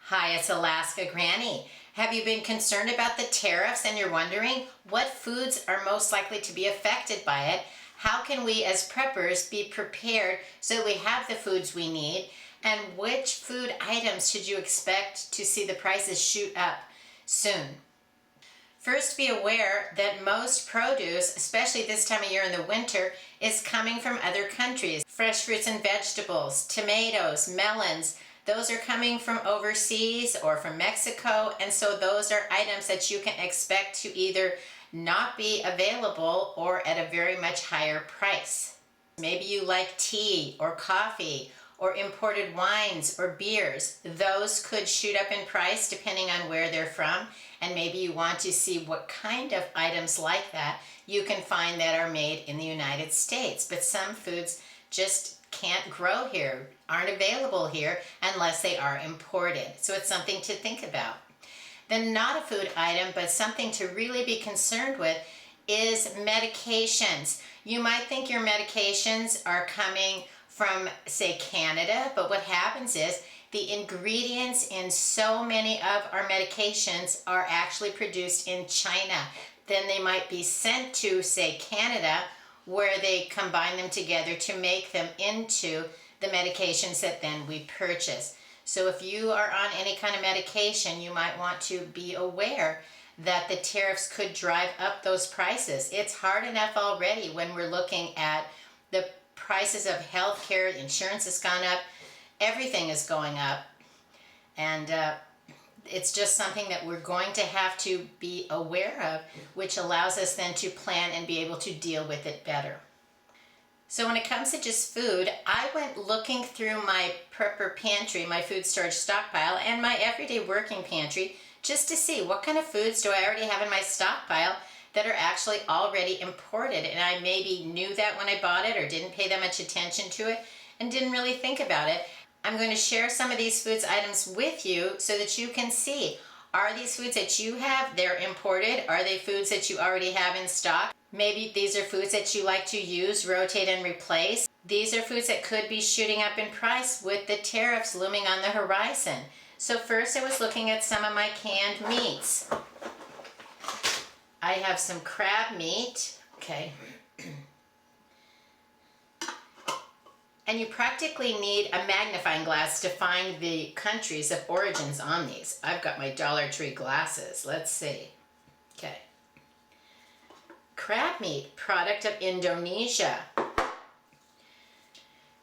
Hi, it's Alaska Granny. Have you been concerned about the tariffs and you're wondering what foods are most likely to be affected by it? How can we as preppers be prepared so that we have the foods we need? And which food items should you expect to see the prices shoot up soon? First, be aware that most produce, especially this time of year in the winter, is coming from other countries. Fresh fruits and vegetables, tomatoes, melons, those are coming from overseas or from Mexico, and so those are items that you can expect to either not be available or at a very much higher price. Maybe you like tea or coffee or imported wines or beers. Those could shoot up in price depending on where they're from, and maybe you want to see what kind of items like that you can find that are made in the United States. But some foods just can't grow here, aren't available here unless they are imported. So it's something to think about. Then not a food item, but something to really be concerned with is medications. You might think your medications are coming from, say, Canada, but what happens is the ingredients in so many of our medications are actually produced in China. Then they might be sent to, say, Canada, where they combine them together to make them into the medications that then we purchase. So if you are on any kind of medication, you might want to be aware that the tariffs could drive up those prices. It's hard enough already when we're looking at the prices of healthcare. Insurance has gone up, everything is going up, and it's just something that we're going to have to be aware of, which allows us then to plan and be able to deal with it better. So when it comes to just food, I went looking through my prepper pantry, my food storage stockpile, and my everyday working pantry just to see what kind of foods do I already have in my stockpile that are actually already imported. And I maybe knew that when I bought it or didn't pay that much attention to it and didn't really think about it. I'm going to share some of these foods items with you so that you can see, are these foods that you have, they're imported? Are they foods that you already have in stock? Maybe these are foods that you like to use, rotate, and replace. These are foods that could be shooting up in price with the tariffs looming on the horizon. So first I was looking at some of my canned meats. I have some crab meat, okay. And you practically need a magnifying glass to find the countries of origins on these. I've got my Dollar Tree glasses. Let's see. Okay. Crab meat, product of Indonesia.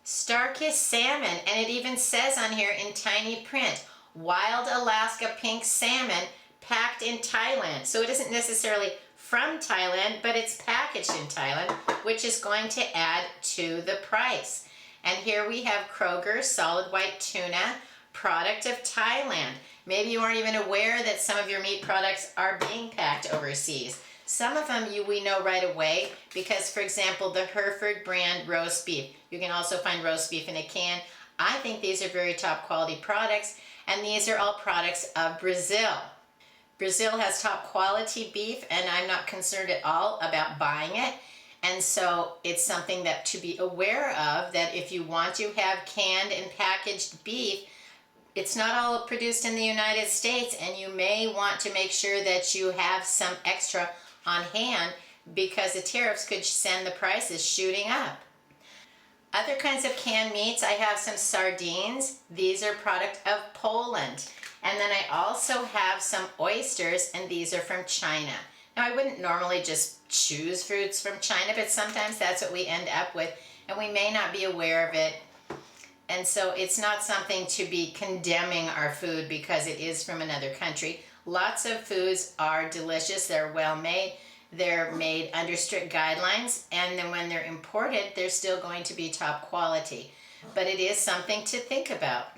Star-kissed salmon, and it even says on here in tiny print, wild Alaska pink salmon packed in Thailand. So it isn't necessarily from Thailand, but it's packaged in Thailand, which is going to add to the price. And here we have Kroger solid white tuna, product of Thailand. Maybe you aren't even aware that some of your meat products are being packed overseas. Some of them we know right away because, for example, the Hereford brand roast beef. You can also find roast beef in a can. I think these are very top quality products, and these are all products of Brazil. Brazil has top quality beef, and I'm not concerned at all about buying it. And so it's something that to be aware of, that if you want to have canned and packaged beef, it's not all produced in the United States, and you may want to make sure that you have some extra on hand because the tariffs could send the prices shooting up. Other kinds of canned meats, I have some sardines. These are product of Poland. And then I also have some oysters, and these are from China. Now, I wouldn't normally just choose foods from China, but sometimes that's what we end up with, and we may not be aware of it. And so it's not something to be condemning our food because it is from another country. Lots of foods are delicious, they're well made, they're made under strict guidelines, and then when they're imported, they're still going to be top quality. But it is something to think about.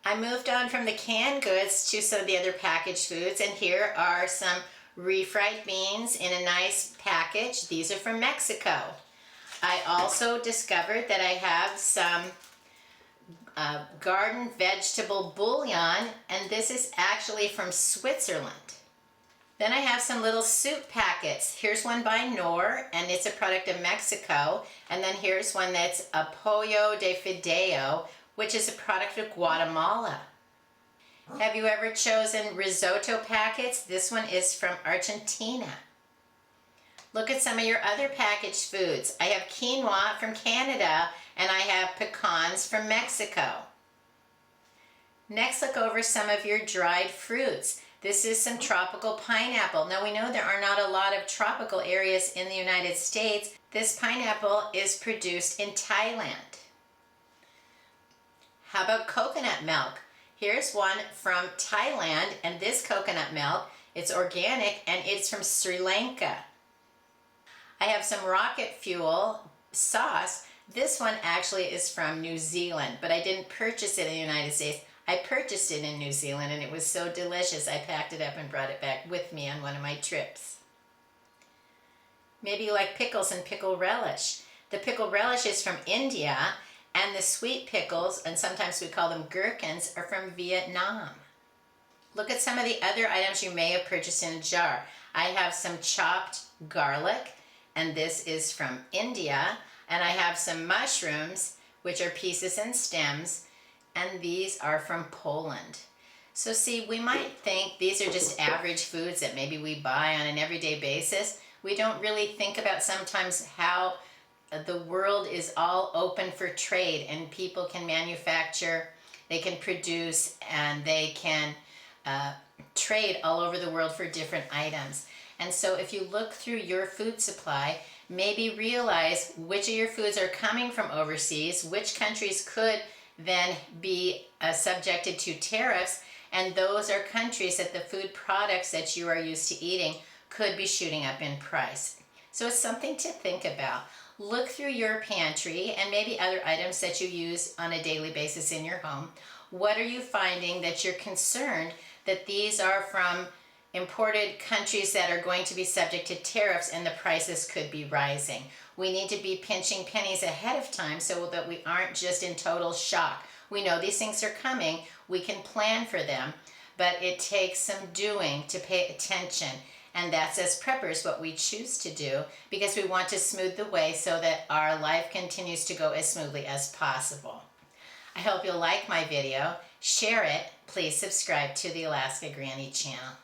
I moved on from the canned goods to some of the other packaged foods, and here are some refried beans in a nice package. These are from Mexico. I also discovered that I have some garden vegetable bouillon, and this is actually from Switzerland. Then I have some little soup packets. Here's one by Knorr, and it's a product of Mexico. And then here's one that's a pollo de fideo, which is a product of Guatemala. Have you ever chosen risotto packets? This one is from Argentina. Look at some of your other packaged foods. I have quinoa from Canada and I have pecans from Mexico. Next, look over some of your dried fruits. This is some tropical pineapple. Now we know there are not a lot of tropical areas in the United States. This pineapple is produced in Thailand. How about coconut milk? Here's one from Thailand, and this coconut milk, it's organic and it's from Sri Lanka. I have some rocket fuel sauce. This one actually is from New Zealand, but I didn't purchase it in the United States. I purchased it in New Zealand and it was so delicious I packed it up and brought it back with me on one of my trips. Maybe you like pickles and pickle relish. The pickle relish is from India, and the sweet pickles, and sometimes we call them gherkins, are from Vietnam. Look at some of the other items you may have purchased in a jar. I have some chopped garlic, and this is from India, and I have some mushrooms, which are pieces and stems, and these are from Poland. So see, we might think these are just average foods that maybe we buy on an everyday basis. We don't really think about sometimes how the world is all open for trade and people can manufacture, they can produce, and they can trade all over the world for different items. And so if you look through your food supply, maybe realize which of your foods are coming from overseas, which countries could then be subjected to tariffs, and those are countries that the food products that you are used to eating could be shooting up in price. So it's something to think about. Look through your pantry and maybe other items that you use on a daily basis in your home. What are you finding that you're concerned that these are from imported countries that are going to be subject to tariffs and the prices could be rising? We need to be pinching pennies ahead of time so that we aren't just in total shock. We know these things are coming, we can plan for them, but it takes some doing to pay attention. And that's, as preppers, what we choose to do because we want to smooth the way so that our life continues to go as smoothly as possible. I hope you'll like my video, share it, please subscribe to the Alaska Granny channel.